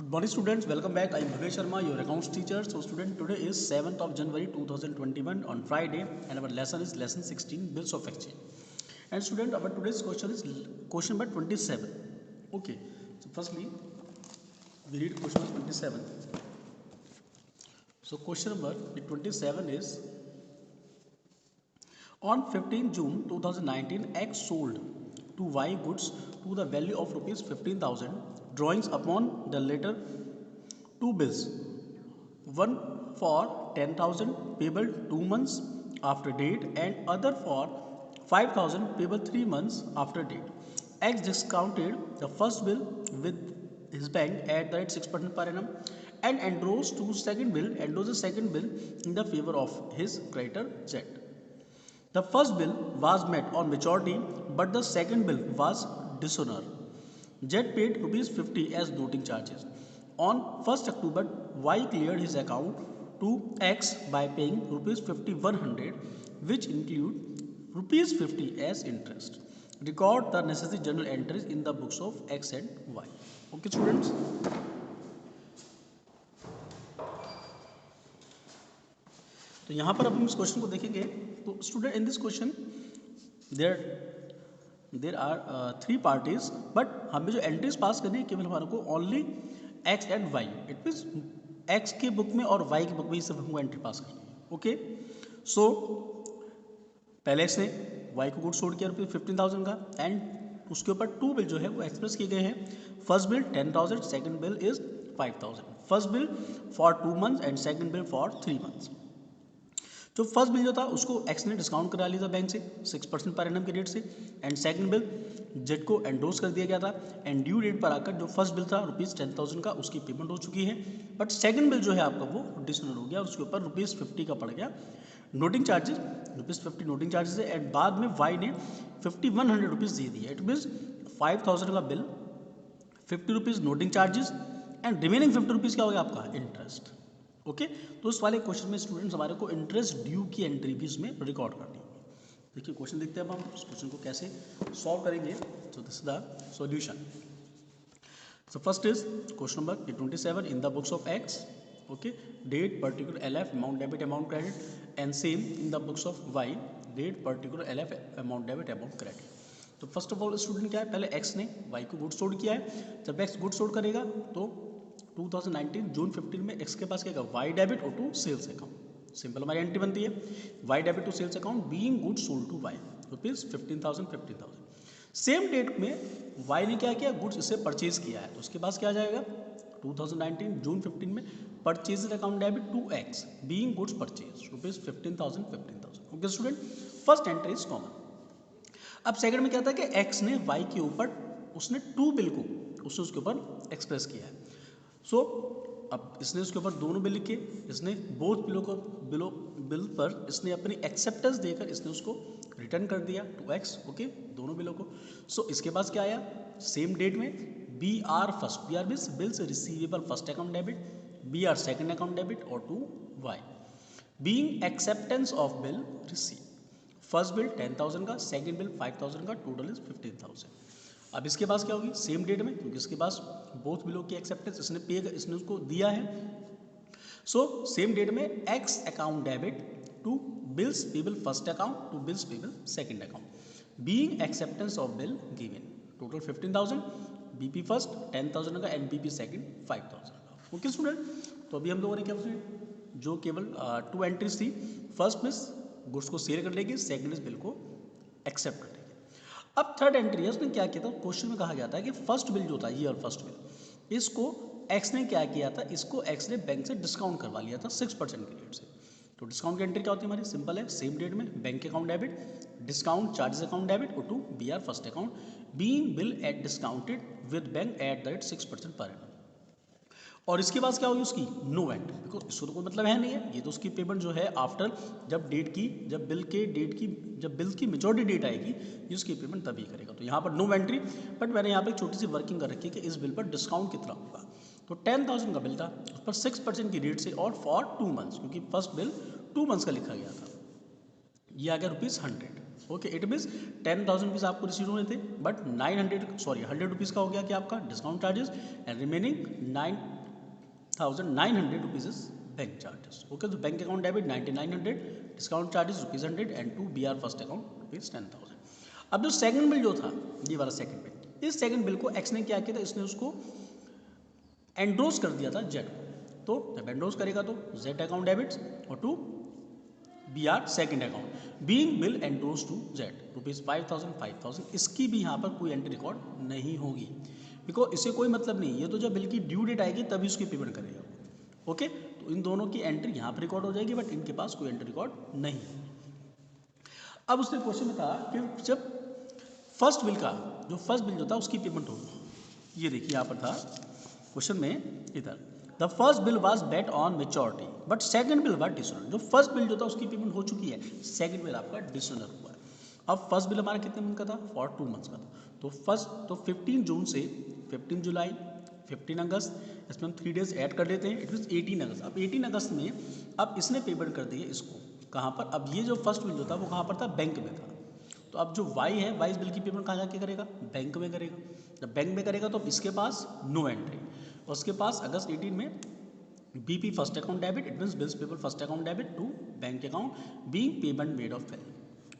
Good morning students, welcome back. I am Bhavesh Sharma, your accounts teacher. So student, today is 7th of January 2021 on Friday and our lesson is lesson 16 bills of exchange. And student, our today's question is question number 27. Okay, so firstly we read question number 27. So question number 27 is on 15 June 2019 X sold to Y goods to the value of rupees 15,000. Drawings upon the latter two bills, one for 10,000 payable 2 months after date and other for 5,000 payable 3 months after date. X discounted the first bill with his bank at the rate 6% per annum and endorsed the second bill in the favor of his creditor Z. The first bill was met on maturity, but the second bill was dishonored. Jet paid rupees 50 as noting charges. On 1st October, Y cleared his account to X by paying rupees 5100, which include rupees 50 as interest. Record the necessary journal entries in the books of X and Y. Okay, students. तो यहाँ पर अब हम इस question को देखेंगे. तो student in this question there are 3 parties, but हमें जो एंट्रीज पास करनी है केवल हमारे को only X and Y. It means X की बुक में और वाई की बुक में सिर्फ हमको एंट्री पास करनी है. ओके, सो पहले एक्स ने वाई को गुड सोल्ड किया रुपये 15,000 का एंड उसके ऊपर 2 बिल जो है वो एक्सप्रेस किए गए हैं. First bill 10,000, second bill is 5,000. First bill for 2 months and second bill for 3 months. जो फर्स्ट बिल जो था उसको एक्स ने डिस्काउंट करा लिया था बैंक से 6% पर एनम के रेट से एंड सेकंड बिल जेड को एंडोर्स कर दिया गया था एंड ड्यू डेट पर आकर जो फर्स्ट बिल था रुपीज़ 10,000 का उसकी पेमेंट हो चुकी है. बट सेकंड बिल जो है आपका वो डिसऑनर हो गया, उसके ऊपर रुपीज़ 50 का पड़ गया noting charges. Rupees 50 noting charges है एंड बाद में वाई ने 5100 रुपीज़ दे दिया. इट मीन्स 5,000 का bill, 50 rupees noting charges and remaining 50 rupees क्या हो गया आपका इंटरेस्ट. ओके, तो इस वाले क्वेश्चन में स्टूडेंट्स हमारे को इंटरेस्ट ड्यू की एंट्री भी इसमें रिकॉर्ड करनी होगी. देखिए क्वेश्चन देखते हैं अब हम इस क्वेश्चन को कैसे सॉल्व करेंगे. So this is the solution. So first is question number 27 in the books of X. Okay, date particular LF amount debit amount credit and same in the books of Y, date particular LF amount debit amount credit. तो first of all student क्या है, पहले x ने Y को good sold किया है. जब x good sold करेगा तो 2019 जून 15 में एक्स के पास क्या होगा, वाई डेबिट और टू सेल्स अकाउंट. सिंपल हमारी एंट्री बनती है Y debit to sales account being good sold to Y rupees 15,000. Same date में वाई ने क्या किया, गुड्स इसे परचेज किया है तो उसके पास क्या आ जाएगा 2019 जून 15 में purchase account debit to X being goods purchase rupees 15,000. Okay student, first entry is common. अब सेकंड में क्या था कि एक्स ने वाई के ऊपर उसने 2 बिल को उसने उसके ऊपर एक्सप्रेस किया है. सो अब इसने उसके ऊपर दोनों बिल लिखे, इसने बोथ बिल पर इसने अपनी एक्सेप्टेंस देकर इसने उसको रिटर्न कर दिया टू एक्स. ओके, दोनों बिलों को. सो इसके पास क्या आया, सेम डेट में B R first, B R means bills receivable first account debit, B R second account debit और to Y being acceptance of bill receive. First bill 10,000 का, सेकेंड बिल 5,000 का, टोटल इज 15,000. अब इसके पास क्या होगी, same date में, क्योंकि इसके पास बोथ बिलों की एक्सेप्टेंस इसने उसको दिया है. सो सेम डेट में X account debit to bills payable first account to bills payable second account being acceptance of bill given. Total 15,000, BP first 10,000 का एंड बीपी सेकंड 5,000 का. ओके स्टूडेंट, तो अभी हम लोगों ने क्या जो केवल 2 एंट्रीज थी, फर्स्ट मिस गुड्स को सेल कर लेगी, सेकंड इज बिल को एक्सेप्ट कर लेगी. अब थर्ड एंट्री है, उसने क्या किया था, क्वेश्चन में कहा गया था कि फर्स्ट बिल जो था ये और फर्स्ट बिल, इसको एक्स ने क्या किया था, इसको एक्स ने बैंक से डिस्काउंट करवा लिया था 6% के रेट से. तो डिस्काउंट की एंट्री क्या होती है हमारी, सिंपल है, सेम डेट में bank account debit, discount charges account debit और to B R first account being bill at discounted with bank at the rate 6% पर एनम. और इसके बाद क्या होगी उसकी नो एंट्री, बिकॉज इसको तो कोई मतलब है नहीं है, ये तो उसकी पेमेंट जो है आफ्टर जब बिल की मेच्योरिटी डेट आएगी ये उसकी पेमेंट तभी करेगा. तो यहाँ पर नो एंट्री. बट मैंने यहाँ पे एक छोटी सी वर्किंग कर रखी है कि इस बिल पर डिस्काउंट कितना होगा. तो 10,000 का बिल था, उस पर 6% की रेट से और फॉर 2 मंथ्स, क्योंकि फर्स्ट बिल 2 मंथ्स का लिखा गया था, ये आ गया rupees 100. Okay, it means 10,000 rupees आपको रिसीव होने थे, बट 100 रुपीज़ का हो गया कि आपका discount charges, and remaining 9,900 rupees is bank charges. Okay, तो bank account debit 9,900, discount charges ₹100 and to BR first account ₹10,000। अब जो सेकंड बिल जो था, ये वाला सेकंड बिल, इस सेकंड बिल को एक्स ने क्या किया था, इसने उसको एंडोर्स कर दिया था जेड को। तो जब एंडोर्स करेगा तो जेड अकाउंट डेबिट्स और to BR second account being bill endorse to Z ₹5,000 इसकी भी यहाँ पर कोई एंट्री रिकॉर्ड नहीं होगी, बिकॉज इसे कोई मतलब नहीं, ये तो जब बिल की ड्यू डेट आएगी तभी उसकी पेमेंट करेगा। ओके, तो इन दोनों की एंट्री यहाँ पर रिकॉर्ड हो जाएगी, बट इनके पास कोई एंट्री रिकॉर्ड नहीं। अब उसने क्वेश्चन में कहा कि जब फर्स्ट बिल का जो फर्स्ट बिल जो था उसकी पेमेंट होगी, ये देखिए यहाँ पर था क्वेश्चन में, इधर the first bill was bet on maturity but second bill was dishonour. जो फर्स्ट बिल जो था उसकी पेमेंट हो चुकी है, सेकंड बिल आपका डिसऑनर हुआ है। अब फर्स्ट बिल हमारा कितने मंथ का था, फॉर 2 मंथ्स का था। तो 15 जून से 15 जुलाई 15 अगस्त, इसमें हम 3 डेज ऐड कर लेते हैं, इट मीन 18 अगस्त। अब 18 अगस्त में अब इसने पेमेंट कर दी है इसको, कहाँ पर, अब ये जो फर्स्ट बिल जो था वो कहाँ पर था, बैंक में था। तो अब जो वाई है, वाई बिल की पेमेंट कहाँ जाके करेगा, बैंक में करेगा। जब बैंक में करेगा तो इसके पास नो एंट्री, उसके पास अगस्त 18 में BP first account debit, it means bills payable first account debit to bank account being payment made of value.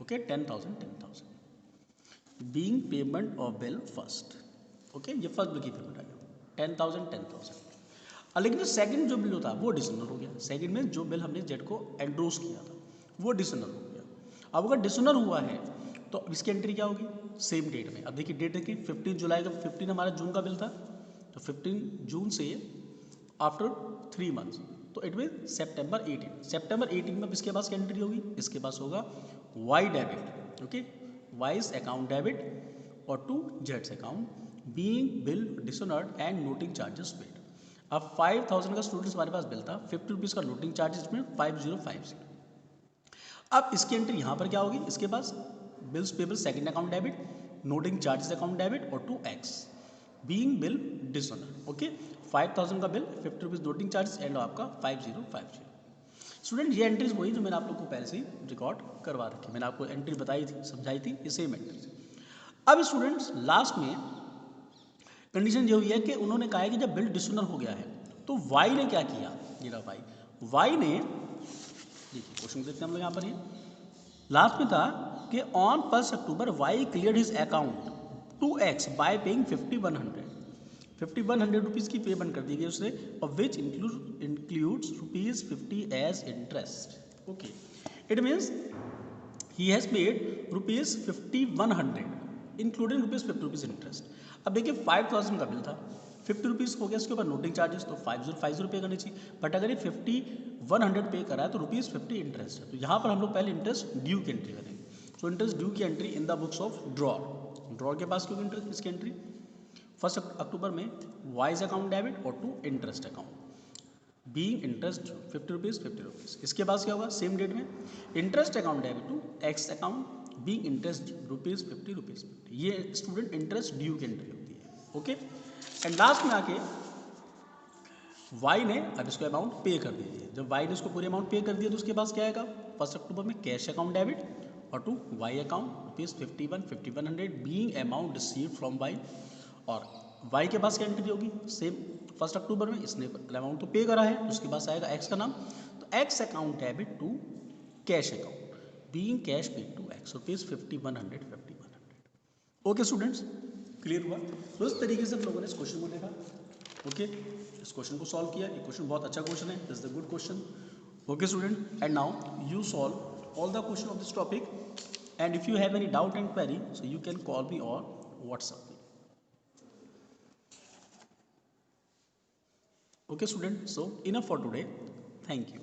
Okay, 10,000 being payment of bill first. Okay, ये फर्स्ट बिल की payment आ गया 10,000। और लेकिन जो second जो बिल था वो डिसऑनर हो गया। सेकंड में जो बिल हमने जेड को एंडोर्स किया था वो डिसऑनर हो गया। अब अगर डिसऑनर हुआ है तो अब इसकी एंट्री क्या होगी, सेम डेट में। अब देखिए डेट देखिए 15 जुलाई का, 15 हमारा जून का बिल था, तो 15 जून से आफ्टर 3 मंथ्स, तो इट मीन सितंबर 18 में इसके पास क्या एंट्री होगी, इसके पास होगा Y debit. Okay, Y's account debit और टू जेड्स account being bill dishonoured and noting charges paid. अब 5,000 का स्टूडेंट्स हमारे पास बिल था, 50 रुपीज़ का नोटिंग चार्जेस में 5050। अब इसकी एंट्री यहाँ पर क्या होगी, इसके पास bills payable second account debit, noting charges account debit और to X being bill dishonour. Okay, 5,000 का bill, 50 rupees noting charges and आपका 5050। स्टूडेंट ये एंट्रीज वही जो मैंने आप लोग को पहले से रिकॉर्ड करवा रखी, मैंने आपको एंट्री बताई थी, समझाई थी, ये सेम एंट्रीज। अब स्टूडेंट्स लास्ट में कंडीशन ये हुई है कि उन्होंने कहा है कि जब बिल डिसऑनर हो गया है तो वाई ने क्या किया, ये रहा वाई ने, देखिए क्वेश्चन देखते हैं हम लोग यहाँ पर, ये लास्ट में था कि on 1 October Y clear his account to X by paying 5100 rupees की पेमेंट कर दी गई उसने, और which includes ₹50 as interest. Okay, it means he has paid ₹5100 including ₹50 interest. अब देखिए 5,000 का बिल था, 50 रुपीज़ हो गया इसके ऊपर नोटिंग चार्जेस, तो 5050 पे करनी चाहिए, बट अगर ये 5100 पे करा है तो ₹50 इंटरेस्ट है। तो यहाँ पर हम लोग पहले इंटरेस्ट ड्यू की एंट्री करेंगे। सो इंटरेस्ट ड्यू की entry in the books of drawer के पास क्योंकि इंटरेस्ट, इसकी एंट्री 1 अक्टूबर में वाइज अकाउंट डेबिट और to interest account being interest 50 rupees. इसके पास क्या होगा, सेम डेट में interest account debit to X account being interest ₹50। ये स्टूडेंट इंटरेस्ट ड्यू की एंट्री होती है। ओके, एंड लास्ट में आके वाई ने अब इसको अमाउंट पे कर दीजिए। जब वाई ने इसको पूरे अमाउंट पे कर दिया तो उसके पास क्या आएगा, 1 अक्टूबर में कैश अकाउंट डेबिट और to Y account ₹5100 being amount receive from Y, और वाई के पास क्या एंट्री होगी, सेम 1 अक्टूबर में इसने अमाउंट तो पे करा है, तो उसके पास आएगा एक्स का नाम, तो X account debit to cash account being cash paid to X ₹5100। Okay students, clear हुआ। तो इस तरीके से हम लोगों ने इस क्वेश्चन को देखा। ओके, इस क्वेश्चन को सॉल्व किया। ये क्वेश्चन बहुत अच्छा क्वेश्चन है, this is the good question. Okay student, and now you solve all the question of this topic, and if you have any doubt and query so you can call मी और WhatsApp. Okay student, so enough for today. Thank you.